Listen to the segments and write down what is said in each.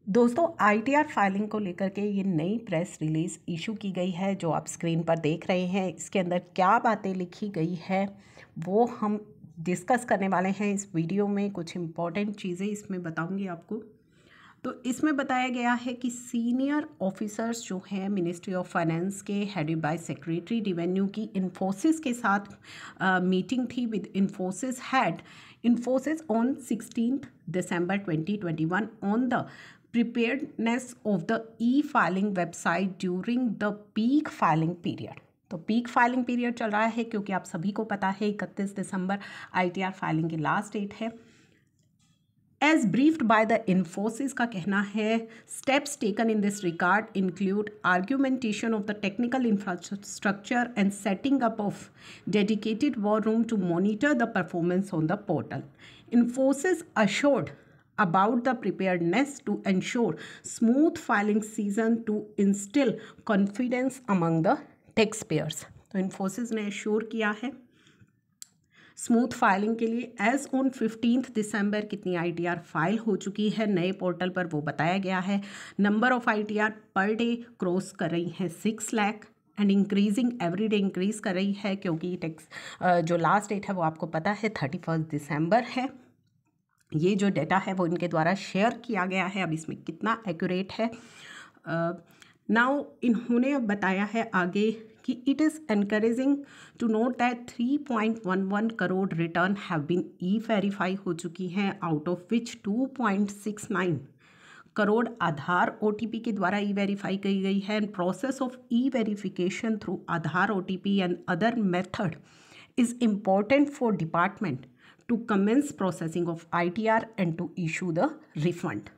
दोस्तों ITR filing को लेकर के ये नई प्रेस रिलीज़ इशू की गई है जो आप स्क्रीन पर देख रहे हैं। इसके अंदर क्या बातें लिखी गई है वो हम डिस्कस करने वाले हैं इस वीडियो में। कुछ इम्पॉर्टेंट चीज़ें इसमें बताऊंगी आपको। तो इसमें बताया गया है कि सीनियर ऑफिसर्स जो हैं मिनिस्ट्री ऑफ फाइनेंस के हेडेड बाय सेक्रेटरी रेवेन्यू की इन्फोसिस के साथ मीटिंग थी with Infosys head Infosys on 16 December 2021 on the preparedness of the e-filing website during the peak filing period। तो पीक फाइलिंग पीरियड चल रहा है क्योंकि आप सभी को पता है 31 दिसंबर आईटीआर फाइलिंग की लास्ट डेट है। As briefed by the Infosys का कहना है steps taken in this regard include argumentation of the technical infrastructure and setting up of dedicated war room to monitor the performance on the portal. Infosys assured about the preparedness to ensure smooth filing season to instill confidence among the taxpayers। तो इन्फोसिस ने assure किया है smooth filing के लिए। As on 15 दिसंबर कितनी ITR file हो चुकी है नए पोर्टल पर वो बताया गया है। Number of ITR per day cross कर रही है 6 lakh and increasing every day increase कर रही है क्योंकि टैक्स जो लास्ट डेट है वो आपको पता है 31 दिसंबर है। ये जो डेटा है वो इनके द्वारा शेयर किया गया है। अब इसमें कितना एक्यूरेट है नाउ इन्होंने अब बताया है आगे कि it is encouraging to note that 3.11 crore return have been e verify हो चुकी हैं out of which 2.69 crore Aadhaar OTP के द्वारा ई वेरीफाई की गई है। And process of e verification through Aadhaar OTP and other method is important for department to commence processing of ITR and to issue the refund।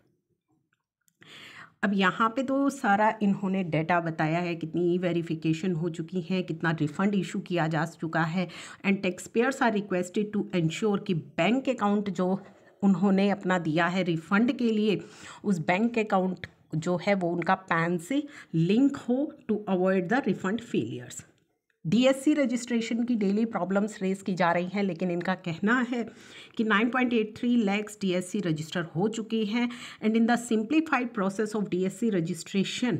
अब यहाँ पे तो सारा इन्होंने डेटा बताया है कितनी ई वेरिफिकेशन हो चुकी है, कितना रिफंड इशू किया जा चुका है। And tax payers are requested to ensure कि बैंक अकाउंट जो उन्होंने अपना दिया है रिफंड के लिए उस बैंक अकाउंट जो है वो उनका पैन से लिंक हो to avoid the refund failures. DSC registration की डेली प्रॉब्लम्स रेज की जा रही हैं लेकिन इनका कहना है कि 9.83 लाख डीएससी रजिस्टर हो चुके हैं। And in the simplified process of DSC registration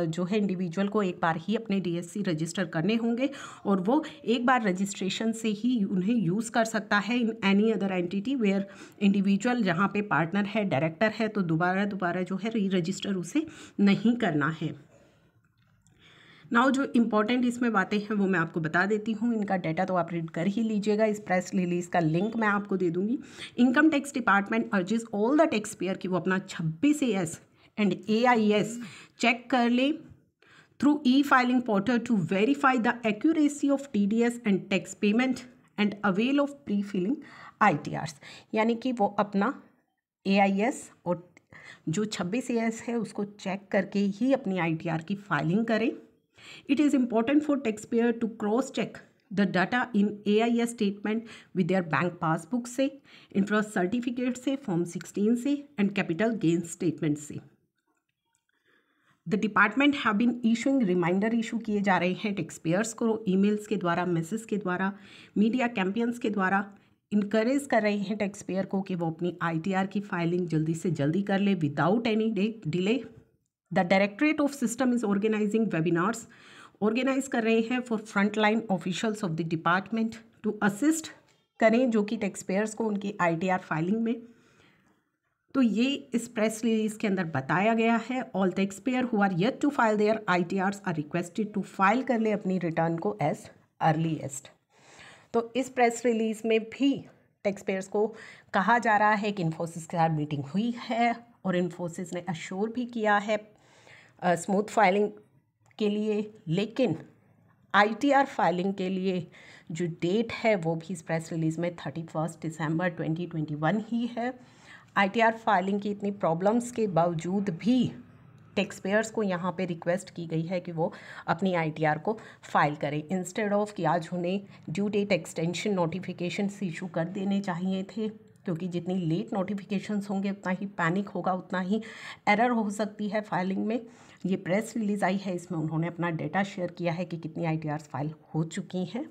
जो है इंडिविजुअल को एक बार ही अपने डीएससी रजिस्टर करने होंगे और वो एक बार रजिस्ट्रेशन से ही उन्हें यूज़ कर सकता है in any other entity where individual जहाँ पे पार्टनर है डायरेक्टर है तो दोबारा जो है री रजिस्टर उसे नहीं करना है। नाउ जो इम्पॉर्टेंट इसमें बातें हैं वो मैं आपको बता देती हूँ। इनका डेटा तो आप रीड कर ही लीजिएगा। इस प्रेस रिलीज़ का लिंक मैं आपको दे दूँगी। Income tax department urges all the tax payer कि वो अपना 26AS एंड AIS चेक कर ले through e filing portal to verify the accuracy of TDS and tax payment and avail of pre filling ITRs। यानी कि वो अपना AIS और जो 26AS है उसको चेक करके ही अपनी ITR की फाइलिंग करें। It is important for taxpayer to cross-check the data in AIS statement with their bank passbook से, interest certificate से, Form 16 से and capital gains statement से। The department have been issuing reminder issue किए जा रहे हैं taxpayers को emails के द्वारा, मैसेज के द्वारा, मीडिया कैंपेन्स के द्वारा इनकरेज कर रहे हैं टैक्सपेयर को कि वो अपनी ITR की फाइलिंग जल्दी से जल्दी कर ले without any delay. The directorate of system is organizing webinars organize कर रहे हैं for front line officials of the department to assist करें जो कि टैक्स पेयर्स को उनकी ITR फाइलिंग में। तो ये इस प्रेस रिलीज के अंदर बताया गया है। All tax payer who are yet to file their ITRs are requested to file कर ले अपनी रिटर्न को एज अर्लीएस्ट। तो इस प्रेस रिलीज में भी टैक्स पेयर्स को कहा जा रहा है कि इन्फोसिस के साथ मीटिंग हुई है और इन्फोसिस ने अश्योर भी किया है स्मूथ फाइलिंग के लिए। लेकिन ITR फाइलिंग के लिए जो डेट है वो भी इस प्रेस रिलीज़ में 31 दिसंबर 2021 ही है। ITR फाइलिंग की इतनी प्रॉब्लम्स के बावजूद भी टैक्स पेयर्स को यहाँ पे रिक्वेस्ट की गई है कि वो अपनी ITR को फाइल करें इंस्टेड ऑफ कि आज उन्हें due date extension notification issue कर देने चाहिए थे क्योंकि जितनी लेट नोटिफिकेशंस होंगे उतना ही पैनिक होगा, उतना ही एरर हो सकती है फाइलिंग में। ये प्रेस रिलीज़ आई है, इसमें उन्होंने अपना डेटा शेयर किया है कि कितनी ITRs फाइल हो चुकी हैं।